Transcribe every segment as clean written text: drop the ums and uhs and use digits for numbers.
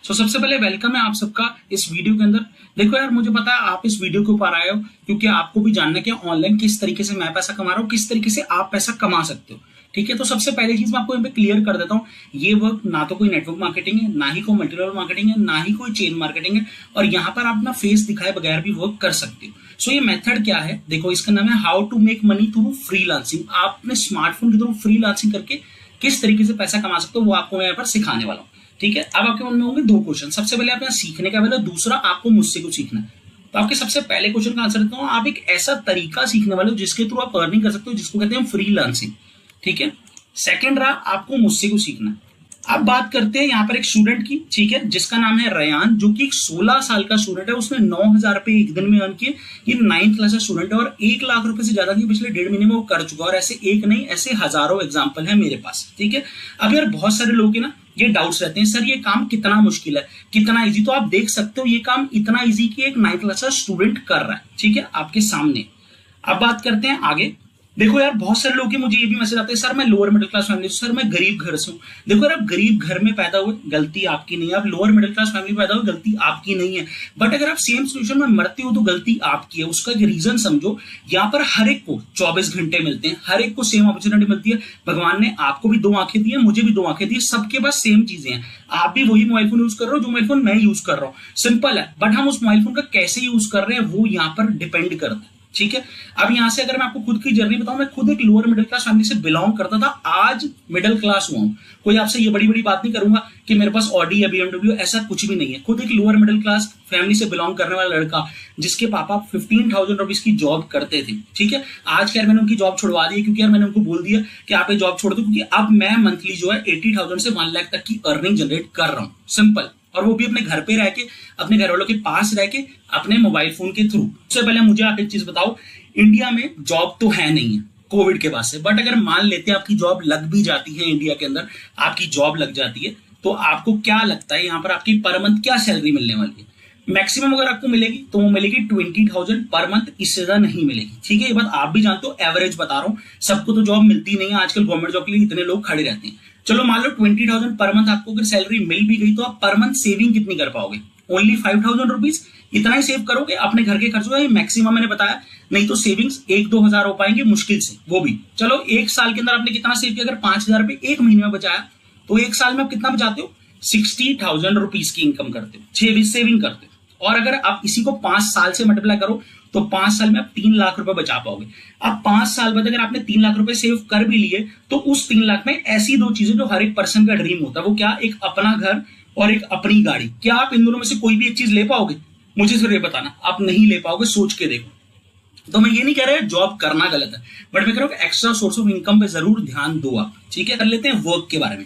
सो सबसे पहले वेलकम है आप सबका इस वीडियो के अंदर। देखो यार, मुझे पता है आप इस वीडियो के ऊपर आए हो क्योंकि आपको भी जानना है कि ऑनलाइन किस तरीके से मैं पैसा कमा रहा हूँ, किस तरीके से आप पैसा कमा सकते हो। ठीक है, तो सबसे पहले चीज मैं आपको यहाँ पे क्लियर कर देता हूँ, ये वर्क ना तो कोई नेटवर्क मार्केटिंग है, ना ही कोई मल्टीलेवल मार्केटिंग है, ना ही कोई चेन मार्केटिंग है, और यहाँ पर आप अपना फेस दिखाए बगैर भी वर्क कर सकते हो। सो ये मेथड क्या है, देखो इसका नाम है how to make money through freelancing. आप अपने स्मार्टफोन के थ्रू फ्रीलांसिंग करके किस तरीके से पैसा कमा सकते हो वो आपको मैं यहाँ पर सिखाने वाला हूँ। ठीक है, अब आपके मन में होंगे दो क्वेश्चन। सबसे पहले आप यहाँ सीखने का, पहले दूसरा आपको मुझसे कुछ सीखना है। तो आपके सबसे पहले क्वेश्चन का आंसर देता हूँ, आप एक ऐसा तरीका सीखने वाले हो जिसके थ्रू आप अर्निंग कर सकते हो, जिसको कहते हैं फ्रीलांसिंग। ठीक है, सेकंड रहा आपको मुझसे कुछ सीखना है। अब बात करते हैं यहाँ पर एक स्टूडेंट की, ठीक है, जिसका नाम है रयान, जो कि 16 साल का स्टूडेंट है। उसने 9,000 रुपए एक दिन में अर्न किए। ये 9th क्लास का स्टूडेंट है और 1 लाख रुपए से ज्यादा की पिछले 1.5 महीने में वो कर चुका है। और ऐसे एक नहीं, ऐसे हजारों एग्जाम्पल है मेरे पास। ठीक है, अब यार बहुत सारे लोग के ना ये डाउट्स रहते हैं, सर ये काम कितना मुश्किल है, कितना इजी। तो आप देख सकते हो ये काम इतना इजी कि एक 9th क्लास का स्टूडेंट कर रहा है। ठीक है, आपके सामने। अब बात करते हैं आगे। देखो यार, बहुत सारे लोग के मुझे ये भी मैसेज आते हैं, सर मैं लोअर मिडिल क्लास फैमिली से, सर मैं गरीब घर से हूँ। देखो यार, आप गरीब घर में पैदा हुए, गलती आपकी नहीं है। आप लोअर मिडिल क्लास फैमिली में पैदा हुए, गलती आपकी नहीं है। बट अगर आप सेम सिचुएशन में मरते हो तो गलती आपकी है। उसका एक रीजन समझो, यहाँ पर हर एक को 24 घंटे मिलते हैं, हर एक को सेम अपॉर्चुनिटी मिलती है। भगवान ने आपको भी 2 आंखें दी है, मुझे भी 2 आंखें दी है, सबके पास सेम चीजें हैं। आप भी वही मोबाइल फोन यूज कर रहे हो जो मोबाइल फोन मैं यूज कर रहा हूँ, सिंपल है। बट हम उस मोबाइल फोन का कैसे यूज कर रहे हैं वो यहाँ पर डिपेंड करता है। ठीक है, अब यहां से अगर मैं आपको खुद की जर्नी बताऊं, मैं खुद एक लोअर मिडिल क्लास फैमिली से बिलोंग करता था, आज मिडिल क्लास हुआ हूं। कोई आपसे ये बड़ी बड़ी बात नहीं करूंगा कि मेरे पास ऑडी या बीएमडब्ल्यू, ऐसा कुछ भी नहीं है। खुद एक लोअर मिडिल क्लास फैमिली से बिलोंग करने वाला लड़का, जिसके पापा 15,000 रुपीज की जॉब करते थे। ठीक है, आज खैर मैंने उनकी जॉब छुड़वा दी क्योंकि यार मैंने उनको बोल दिया कि आप ये जॉब छोड़ दो, क्योंकि अब मैं मंथली जो है 80,000 से 1 लाख तक की अर्निंग जनरेट कर रहा हूं, सिंपल। और वो भी अपने घर पे रह के, अपने घर वालों के पास रह के, अपने मोबाइल फोन के थ्रू। सबसे पहले मुझे आप एक चीज बताओ, इंडिया में जॉब तो है नहीं है कोविड के बाद से, बट अगर मान लेते हैं आपकी जॉब लग भी जाती है, इंडिया के अंदर आपकी जॉब लग जाती है, तो आपको क्या लगता है यहाँ पर आपकी पर मंथ क्या सैलरी मिलने वाली है? मैक्सिमम अगर आपको मिलेगी तो वो मिलेगी 20,000 पर मंथ, इससे ज्यादा नहीं मिलेगी। ठीक है, ये बात आप भी जानते हो, एवरेज बता रहा हूँ। सबको तो जॉब मिलती नहीं है, आजकल गवर्नमेंट जॉब के लिए इतने लोग खड़े रहते हैं। चलो मान लो 20,000 पर मंथ आपको अगर सैलरी मिल भी गई तो आप पर मंथ सेविंग कितनी कर पाओगे? ओनली 5,000 रुपीज, इतना ही सेव करोगे अपने घर के खर्चों का। मैक्सिमम मैंने बताया, नहीं तो सेविंग्स 1-2 हजार हो पाएंगे मुश्किल से, वो भी। चलो एक साल के अंदर आपने कितना सेव किया? अगर 5,000 रुपए एक महीने में बचाया तो एक साल में आप कितना बचाते हो? 60,000 रुपीज की इनकम करते हो, सेविंग करते हो। और अगर आप इसी को 5 साल से मल्टीप्लाई करो तो 5 साल में आप 3 लाख रुपए बचा पाओगे। अब 5 साल बाद अगर आपने 3 लाख रुपए सेव कर भी लिए तो उस 3 लाख में ऐसी 2 चीजें जो हर एक पर्सन का ड्रीम होता है, वो क्या? एक अपना घर और एक अपनी गाड़ी। क्या आप इन दोनों में से कोई भी एक चीज ले पाओगे? मुझे सिर्फ ये बताना, आप नहीं ले पाओगे, सोच के देखो। तो मैं ये नहीं कह रहा जॉब करना गलत है, बट मैं कह रहा हूं एक्स्ट्रा सोर्स ऑफ इनकम पे जरूर ध्यान दो आप। ठीक है, कर लेते हैं वर्क के बारे में।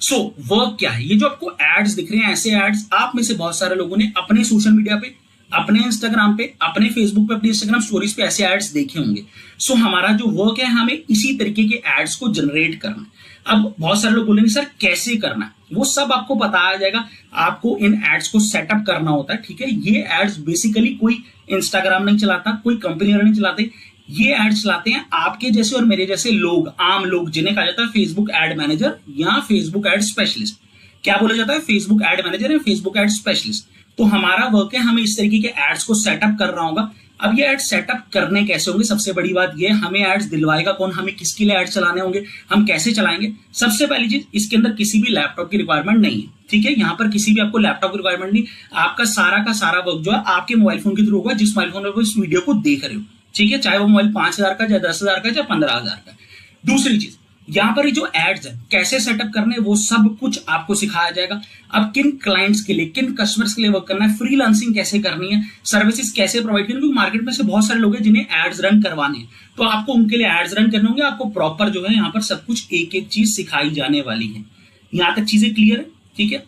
सो वर्क क्या है? ये जो आपको एड्स दिख रहे हैं, ऐसे एड्स आप में से बहुत सारे लोगों ने अपने सोशल मीडिया पे, अपने इंस्टाग्राम पे, अपने फेसबुक पे, अपनी इंस्टाग्राम स्टोरीज पे ऐसे एड्स देखे होंगे। सो हमारा जो वर्क है, हमें इसी तरीके के एड्स को जनरेट करना है। अब बहुत सारे लोग बोलेंगे सर कैसे करना है, वो सब आपको बताया जाएगा। आपको इन एड्स को सेटअप करना होता है। ठीक है, ये एड्स बेसिकली कोई इंस्टाग्राम नहीं चलाता, कोई कंपनी नहीं चलाते। ये एड्स चलाते हैं आपके जैसे और मेरे जैसे लोग, आम लोग, जिन्हें कहा जाता है फेसबुक एड मैनेजर या फेसबुक एड स्पेशलिस्ट। क्या बोला जाता है? फेसबुक एड मैनेजर या फेसबुक एड स्पेशलिस्ट। तो हमारा वर्क है, हमें इस तरीके के एड्स को सेटअप करना होगा। अब ये एड्स सेटअप करने कैसे होंगे? सबसे बड़ी बात ये, हमें एड्स दिलवाएगा कौन, हमें किसके लिए एड्स चलाने होंगे, हम कैसे चलाएंगे? सबसे पहली चीज, इसके अंदर किसी भी लैपटॉप की रिक्वायरमेंट नहीं है। ठीक है, यहाँ पर किसी भी आपको लैपटॉप की रिक्वायरमेंट नहीं। आपका सारा का सारा वर्क जो है आपके मोबाइल फोन के थ्रू होगा, जिस मोबाइल फोन में इस वीडियो को देख रहे हो। ठीक है, चाहे वो मोबाइल 5,000 का, चाहे 10,000 का, चाहे 15,000 का। दूसरी चीज, यहाँ पर जो एड्स है कैसे सेटअप करने, वो सब कुछ आपको सिखाया जाएगा। अब किन क्लाइंट्स के लिए, किन कस्टमर्स के लिए वर्क करना है, फ्रीलांसिंग कैसे करनी है, सर्विसेज कैसे प्रोवाइड करनी है। क्योंकि मार्केट में से बहुत सारे लोग हैं जिन्हें एड्स रन करवाने हैं, तो आपको उनके लिए एड्स रन करने होंगे। आपको प्रॉपर जो है यहाँ पर सब कुछ एक एक चीज सिखाई जाने वाली है। यहां तक चीजें क्लियर है? ठीक है,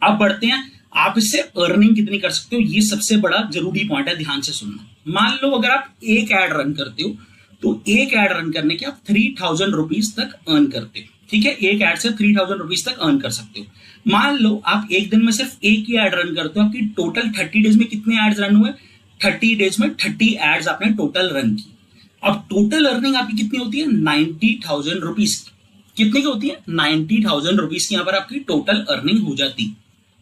अब बढ़ते हैं, आप इससे अर्निंग कितनी कर सकते हो, ये सबसे बड़ा जरूरी पॉइंट है, ध्यान से सुनना। मान लो अगर आप एक एड रन करते हो तो एक एड रन करने के आप 3,000 रुपीज तक अर्न करते हो। ठीक है, एक एड से 3,000 रुपीज तक अर्न कर सकते हो। मान लो आप एक दिन में सिर्फ एक ही एड रन करते हो, आपकी टोटल 30 डेज में कितने एड्स रन हुए? 30 डेज में 30 एड्स आपने टोटल रन की। अब टोटल अर्निंग आपकी कितनी होती है? 90,000 रुपीज की। कितने की होती है? 90,000 रुपीज की यहाँ पर आपकी टोटल अर्निंग हो जाती।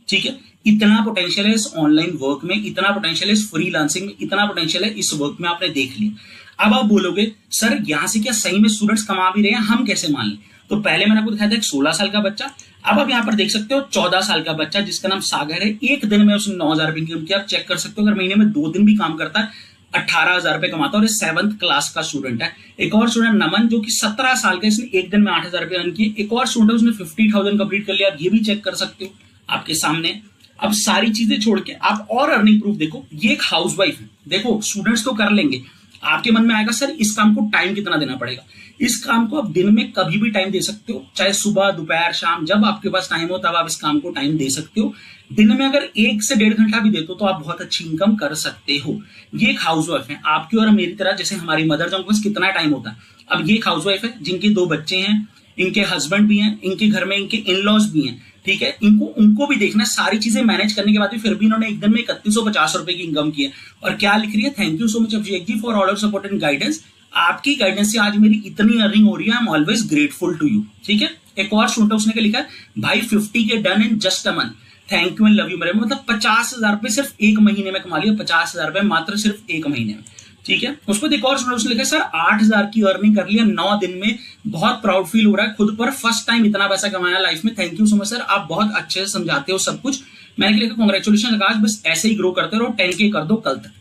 ठीक है, इतना पोटेंशियल है इस ऑनलाइन वर्क में, इतना पोटेंशियल है इस फ्रीलांसिंग में, इतना पोटेंशियल है इस वर्क में, आपने देख लिया। अब आप बोलोगे सर यहां से क्या सही में स्टूडेंट्स कमा भी रहे हैं, हम कैसे मान लें? तो पहले मैंने आपको दिखाया था एक 16 साल का बच्चा, अब आप यहाँ पर देख सकते हो 14 साल का बच्चा जिसका नाम सागर है। एक दिन में उसने 9,000 रुपए इनकम किया। आप चेक कर सकते हो, अगर महीने में 2 दिन भी काम करता है 18,000 रुपए कमाता है, और 7th क्लास का स्टूडेंट है। एक और स्टूडेंट नमन जो कि 17 साल का, इसने एक दिन में 8,000 रुपए अर्न किए। एक और स्टूडेंट उसने 50,000 कंप्लीट कर लिया। आप ये भी चेक कर सकते हो आपके सामने। अब सारी चीजें छोड़ के आप और अर्निंग प्रूफ देखो। ये एक हाउसवाइफ है, देखो स्टूडेंट्स तो कर लेंगे, आपके मन में आएगा सर इस काम को टाइम कितना देना पड़ेगा। इस काम को आप दिन में कभी भी टाइम दे सकते हो, चाहे सुबह दोपहर शाम, जब आपके पास टाइम हो तब आप इस काम को टाइम दे सकते हो। दिन में अगर 1 से 1.5 घंटा भी देते हो तो आप बहुत अच्छी इनकम कर सकते हो। ये एक हाउसवाइफ है, आपकी और मेरी तरह, जैसे हमारी मदर जो पास कितना टाइम होता है। अब ये एक हाउसवाइफ है जिनके 2 बच्चे हैं, इनके हस्बैंड भी हैं, इनके घर में इनके इन-लॉज भी हैं, ठीक है। उनको भी देखना, सारी चीजें मैनेज करने के बाद भी फिर भी इन्होंने एक दिन में 3150 रुपए की इनकम की है। और क्या लिख रही है, thank you so much Abhishek ji for all of support and guidance. आपकी गाइडेंस से आज मेरी इतनी अर्निंग हो रही है, I am always grateful to you, ठीक है। एक और स्टूडेंट उसने क्या लिखा है, भाई 50 के done in just a month, thank you and love you मेरे। मतलब 50,000 रुपए सिर्फ एक महीने में कमा लिया, 50,000 रुपए मात्र सिर्फ एक महीने में, ठीक है। उसको एक और स्टूडेंट उसने लिखा सर 8,000 की अर्निंग कर लिया 9 दिन में, बहुत प्राउड फील हो रहा है खुद पर, फर्स्ट टाइम इतना पैसा कमाया लाइफ में, thank you so much sir, आप बहुत अच्छे से समझाते हो सब कुछ। मैंने लिखा कांग्रेचुलेशन आकाश, बस ऐसे ही ग्रो करते रहो, 10K कर दो कल तक,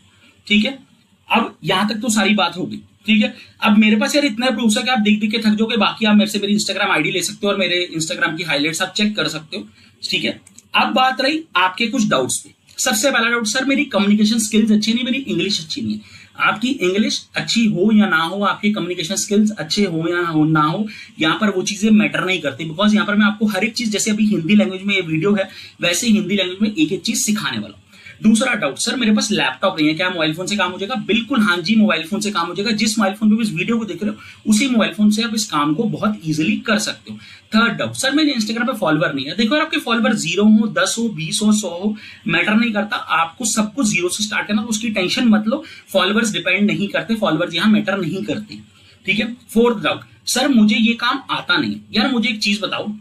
ठीक है। अब यहां तक तो सारी बात होगी, ठीक है। अब मेरे पास यार इतना प्रूफ है कि आप देख देख के थक जाओगे। बाकी आप मेरे से मेरी इंस्टाग्राम आईडी ले सकते हो और मेरे इंस्टाग्राम की हाइलाइट्स आप चेक कर सकते हो, ठीक है। अब बात रही आपके कुछ डाउट्स पे। सबसे पहला डाउट, सर मेरी कम्युनिकेशन स्किल्स अच्छी नहीं, मेरी इंग्लिश अच्छी नहीं है। आपकी इंग्लिश अच्छी हो या ना हो, आपके कम्युनिकेशन स्किल्स अच्छे हो या ना हो, यहाँ पर वो चीजें मैटर नहीं करती। बिकॉज यहाँ पर मैं आपको हर एक चीज, जैसे अभी हिंदी लैंग्वेज में ये वीडियो है, वैसे ही हिंदी लैंग्वेज में एक एक चीज सिखाने वाला। दूसरा डाउट, सर मेरे पास लैपटॉप नहीं है, क्या मोबाइल फोन से काम हो जाएगा? बिल्कुल हाँ जी, मोबाइल फोन से काम हो जाएगा। जिस मोबाइल फोन पे इस वीडियो को देख रहे हो उसी मोबाइल फोन से आप इस काम को बहुत इजीली कर सकते हो। थर्ड डाउट, सर मेरे इंस्टाग्राम पे फॉलोवर नहीं है। देखो आपके फॉलोवर 0 हो, 10 हो, 20 हो, 100 हो, मैटर नहीं करता। आपको सब कुछ 0 से स्टार्ट करना, तो उसकी टेंशन मत लो। फॉलोवर्स डिपेंड नहीं करते, फॉलोवर्स यहाँ मैटर नहीं करते, ठीक है। फोर्थ डाउट, सर मुझे ये काम आता नहीं। यार मुझे एक चीज बताओ,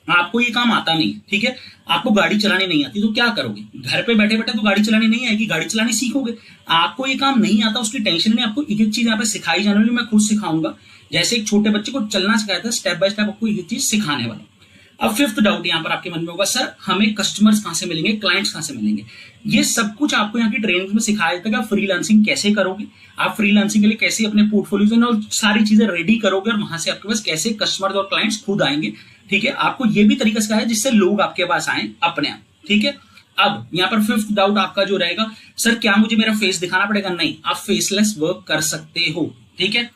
आपको ये काम आता नहीं, ठीक है, आपको गाड़ी चलानी नहीं आती, तो क्या करोगे? घर पे बैठे बैठे तो गाड़ी चलानी नहीं आएगी, गाड़ी चलानी सीखोगे। आपको ये काम नहीं आता, उसकी टेंशन नहीं, आपको एक एक चीज यहाँ पे सिखाई जाने वाली, मैं खुद सिखाऊंगा। जैसे एक छोटे बच्चे को चलना सिखाया था, स्टेप बाय स्टेप आपको एक चीज सिखाने वाला। अब फिफ्थ डाउट यहाँ पर आपके मन में होगा, सर हमें कस्टमर्स कहां से मिलेंगे, क्लाइंट्स कहां से मिलेंगे? ये सब कुछ आपको यहाँ की ट्रेनिंग में सिखाया जाता है कि आप फ्रीलांसिंग कैसे करोगे, आप फ्रीलांसिंग के लिए कैसे अपने पोर्टफोलियोज और सारी चीजें रेडी करोगे, और वहां से आपके पास कैसे कस्टमर्स और क्लाइंट्स खुद आएंगे, ठीक है। आपको ये भी तरीका सिखाया है जिससे लोग आपके पास आए अपने आप, ठीक है। अब यहाँ पर फिफ्थ डाउट आपका जो रहेगा, सर क्या मुझे मेरा फेस दिखाना पड़ेगा? नहीं, आप फेसलेस वर्क कर सकते हो, ठीक है।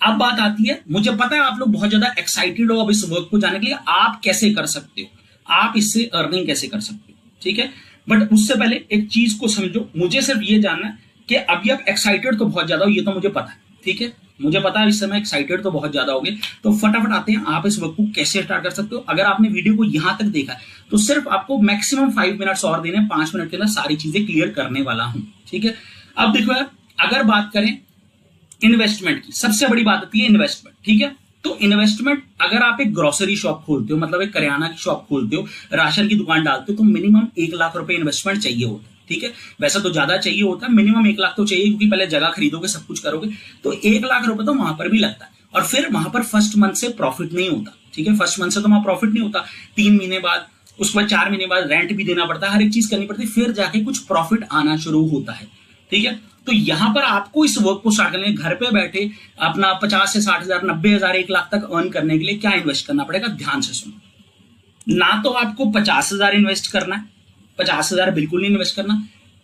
अब बात आती है, मुझे पता है आप लोग बहुत ज्यादा एक्साइटेड हो अब इस वर्क को जाने के लिए, आप कैसे कर सकते हो, आप इससे अर्निंग कैसे कर सकते हो, ठीक है। बट उससे पहले एक चीज को समझो, मुझे सिर्फ ये जानना है कि अभी आप एक्साइटेड तो बहुत ज्यादा हो, ये तो मुझे पता है, ठीक है। मुझे पता है इस समय एक्साइटेड तो बहुत ज्यादा होगे, तो फटाफट आते हैं आप इस वर्क को कैसे स्टार्ट कर सकते हो। अगर आपने वीडियो को यहां तक देखा है तो सिर्फ आपको मैक्सिमम 5 मिनट्स और देने, 5 मिनट के अंदर सारी चीजें क्लियर करने वाला हूं, ठीक है। अब देखो यार, अगर बात करें इन्वेस्टमेंट की, सबसे बड़ी बात आती है इन्वेस्टमेंट, ठीक है। तो इन्वेस्टमेंट, अगर आप एक ग्रोसरी शॉप खोलते हो, मतलब एक करियाना की शॉप खोलते हो, राशन की दुकान डालते हो, तो मिनिमम 1 लाख रुपए इन्वेस्टमेंट चाहिए होता है, ठीक है। वैसे तो ज्यादा चाहिए होता है, मिनिमम 1 लाख तो चाहिए, क्योंकि पहले जगह खरीदोगे, सब कुछ करोगे, तो 1 लाख रुपए तो वहां पर भी लगता है। और फिर वहां पर फर्स्ट मंथ से प्रॉफिट नहीं होता, ठीक है। फर्स्ट मंथ से तो वहां प्रॉफिट नहीं होता, 3 महीने बाद, उसके बाद 4 महीने बाद रेंट भी देना पड़ता है, हर एक चीज करनी पड़ती है, फिर जाके कुछ प्रॉफिट आना शुरू होता है, ठीक है। तो यहां पर आपको इस वर्क को स्टार्ट करने, घर पे बैठे अपना 50 से 60,000, 90,000, 1 लाख तक अर्न करने के लिए क्या इन्वेस्ट करना पड़ेगा? ध्यान से सुनो। ना तो आपको 50,000 इन्वेस्ट करना है, 50,000 बिल्कुल नहीं इन्वेस्ट करना।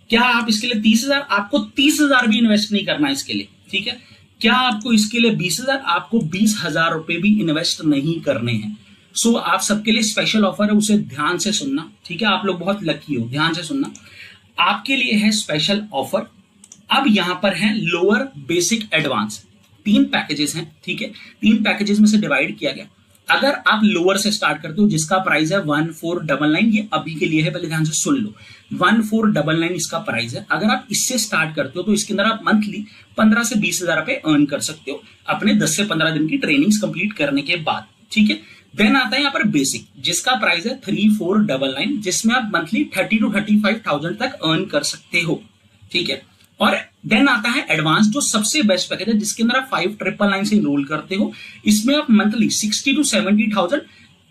क्या आप इसके लिए 30,000? आपको 30,000 भी इन्वेस्ट नहीं करना इसके लिए, ठीक है। क्या आपको इसके लिए 20,000? आपको 20,000 रुपए भी इन्वेस्ट नहीं करने हैं। सो आप सबके लिए स्पेशल ऑफर है, उसे ध्यान से सुनना, ठीक है। आप लोग बहुत लकी हो, ध्यान से सुनना। आपके लिए है स्पेशल ऑफर। अब यहां पर है लोअर, बेसिक, एडवांस, 3 पैकेजेस हैं, ठीक है। 3 पैकेजेस में से डिवाइड किया गया। अगर आप लोअर से स्टार्ट करते हो, जिसका प्राइस है 1499, ये अभी के लिए है, पहले ध्यान से सुन लो, 1499 इसका प्राइस है। अगर आप इससे स्टार्ट करते हो तो इसके अंदर आप मंथली 15 से 20,000 रुपए अर्न कर सकते हो अपने 10 से 15 दिन की ट्रेनिंग्स कंप्लीट करने के बाद, ठीक है। देन आता है यहाँ पर बेसिक, जिसका प्राइस है 3499, जिसमें आप मंथली 30 to 35,000 तक अर्न कर सकते हो, ठीक है। और देन आता है एडवांस, जो सबसे बेस्ट पैकेज है, जिसके अंदर आप 5999 से इनरोल करते हो। इसमें आप मंथली 60 to 70,000,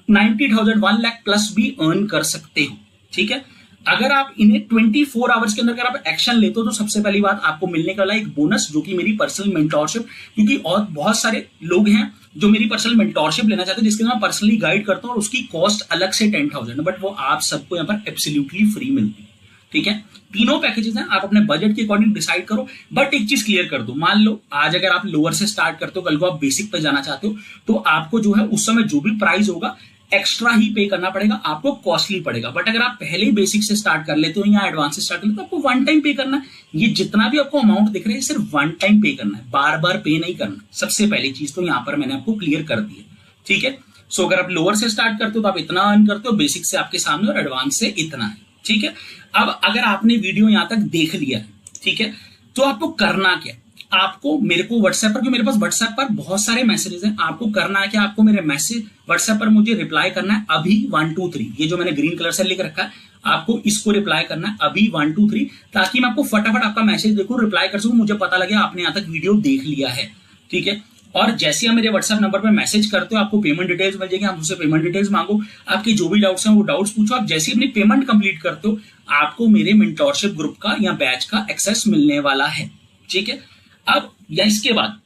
90,000, 1 लाख प्लस भी अर्न कर सकते हो, ठीक है। अगर आप इन्हें 24 आवर्स के अंदर अगर आप एक्शन लेते हो तो सबसे पहली बात आपको मिलने वाला एक बोनस, जो कि मेरी पर्सनल मेंटोरशिप, क्योंकि और बहुत सारे लोग हैं जो मेरी पर्सनल मेंटोरशिप लेना चाहते हैं, जिसके मैं पर्सनली गाइड करता हूं, और उसकी कॉस्ट अलग से 10,000 है, बट वो आप सबको यहाँ पर एब्सोल्युटली फ्री मिलती है, ठीक है। तीनों पैकेजेस हैं, आप अपने बजट के अकॉर्डिंग डिसाइड करो। बट एक चीज क्लियर कर दो, मान लो आज अगर आप लोअर से स्टार्ट करते हो, कल को आप बेसिक पे जाना चाहते हो, तो आपको जो है उस समय जो भी प्राइस होगा एक्स्ट्रा ही पे करना पड़ेगा, आपको कॉस्टली पड़ेगा। बट अगर आप पहले ही बेसिक से स्टार्ट कर लेते हो या एडवांस से स्टार्ट कर लेते हो, आपको वन टाइम पे करना है। ये जितना भी आपको अमाउंट दिख रहा है सिर्फ वन टाइम पे करना है, बार बार पे नहीं करना। सबसे पहली चीज तो यहाँ पर मैंने आपको क्लियर कर दी है, ठीक है। सो अगर आप लोअर से स्टार्ट करते हो तो आप इतना अर्न करते हो, बेसिक से आपके सामने, और एडवांस से इतना है, ठीक है। अब अगर आपने वीडियो यहां तक देख लिया है, ठीक है, तो आपको करना क्या, आपको मेरे को व्हाट्सएप पर, क्योंकि मेरे पास व्हाट्सएप पर बहुत सारे मैसेजेस हैं, आपको करना है कि आपको मेरे मैसेज व्हाट्सएप पर मुझे रिप्लाई करना है अभी 1 2 3, ये जो मैंने ग्रीन कलर से लिख रखा है, आपको इसको रिप्लाई करना है अभी 1 2 3, ताकि मैं आपको फटाफट आपका मैसेज देखूं, रिप्लाई कर सकूं, मुझे पता लगे आपने यहां तक वीडियो देख लिया है, ठीक है। और जैसे आप मेरे व्हाट्सएप नंबर पर मैसेज करते हो, आपको पेमेंट डिटेल्स मिल जाएगी, आप मुझसे पेमेंट डिटेल्स मांगो, आपके जो भी डाउट्स हैं वो डाउट्स पूछो। आप जैसे अपनी पेमेंट कंप्लीट करते हो, आपको मेरे मेंटोरशिप ग्रुप का या बैच का एक्सेस मिलने वाला है, ठीक है। अब या इसके बाद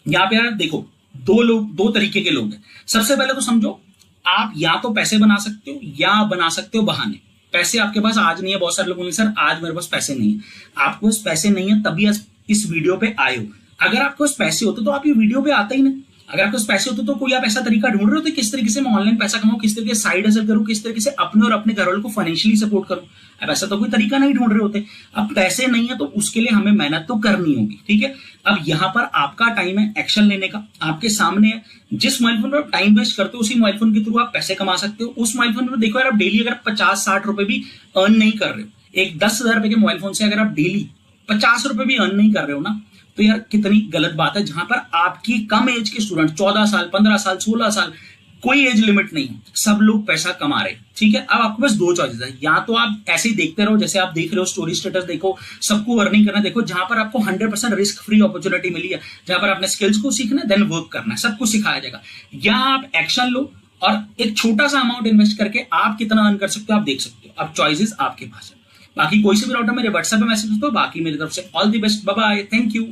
यहाँ पे यार देखो, दो तरीके के लोग हैं। सबसे पहले तो समझो, आप या तो पैसे बना सकते हो या बना सकते हो बहाने। पैसे आपके पास आज नहीं है, बहुत सारे लोग बोलेंगे सर आज मेरे पास पैसे नहीं है। आपके पास पैसे नहीं है तभी आज इस वीडियो पे आए हो। अगर आपके पास पैसे होते तो आप ये वीडियो पे आते ही नहीं। अगर आपके पास पैसे होते तो कोई आप ऐसा तरीका ढूंढ रहे होते किस तरीके से मैं ऑनलाइन पैसा कमाऊं, किस तरीके से साइड हसल करूं, किस तरीके से अपने और अपने घर वालों को फाइनेंशियली सपोर्ट करूं। अब ऐसा तो कोई तरीका नहीं ढूंढ रहे होते। अब पैसे नहीं है तो उसके लिए हमें मेहनत तो करनी होगी, ठीक है। अब यहाँ पर आपका टाइम है एक्शन लेने का, आपके सामने है। जिस मोबाइल फोन पर टाइम वेस्ट करते हो उसी मोबाइल फोन के थ्रू आप पैसे कमा सकते हो। उस मोबाइल फोन पर देखो यार, आप डेली अगर 50-60 रुपए भी अर्न नहीं कर रहे हो, एक 10,000 रुपए के मोबाइल फोन से अगर आप डेली 50 रुपए भी अर्न नहीं कर रहे हो ना, तो यार कितनी गलत बात है। जहां पर आपकी कम एज के स्टूडेंट 14 साल, 15 साल, 16 साल, कोई एज लिमिट नहीं है, सब लोग पैसा कमा रहे हैं, ठीक है। अब आपके पास दो चॉइसेस है, या तो आप ऐसे ही देखते रहो जैसे आप देख रहे हो, स्टोरी स्टेटस देखो, सबको अर्निंग करना देखो, जहां पर आपको 100% रिस्क फ्री अपॉर्चुनिटी मिली है, जहां पर आपने स्किल्स को सीखना है, देन वर्क करना है, सब कुछ सिखाया जाएगा। या आप एक्शन लो और एक छोटा सा अमाउंट इन्वेस्ट करके आप कितना अर्न कर सकते हो आप देख सकते हो। अब चॉइसेस आपके पास है। बाकी कोई से भी डाउट है मेरे व्हाट्सएप पे मैसेज दो। बाकी मेरी तरफ से all the best, bye bye, thank you.